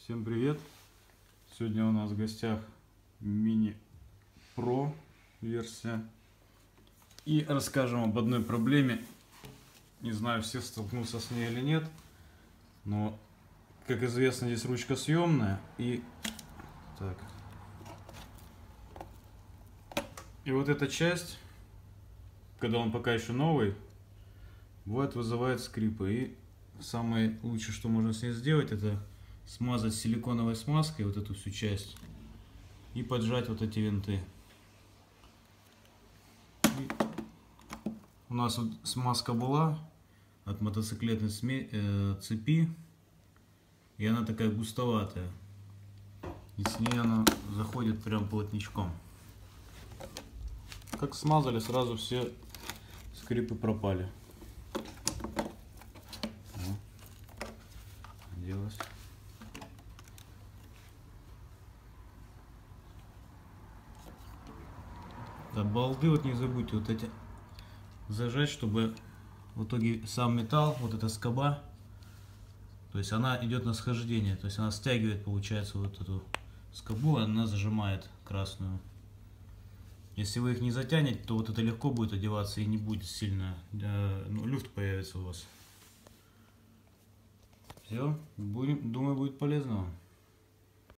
Всем привет! Сегодня у нас в гостях Mini Pro версия. И расскажем об одной проблеме. Не знаю, все столкнулся с ней или нет. Но, как известно, здесь ручка съемная. И вот эта часть, когда он пока еще новый, вызывает скрипы. И самое лучшее, что можно с ней сделать, это смазать силиконовой смазкой вот эту всю часть и поджать вот эти винты. И у нас вот смазка была от мотоциклетной цепи, и она такая густоватая, и с ней она заходит прям плотничком. Как смазали, сразу все скрипы пропали. Делалось. От балды вот не забудьте вот эти зажать, чтобы в итоге сам металл, вот эта скоба, то есть она идет на схождение, то есть она стягивает, получается, вот эту скобу, она зажимает красную. Если вы их не затянете, то вот это легко будет одеваться и не будет сильно, люфт появится у вас. Все, думаю, будет полезно вам.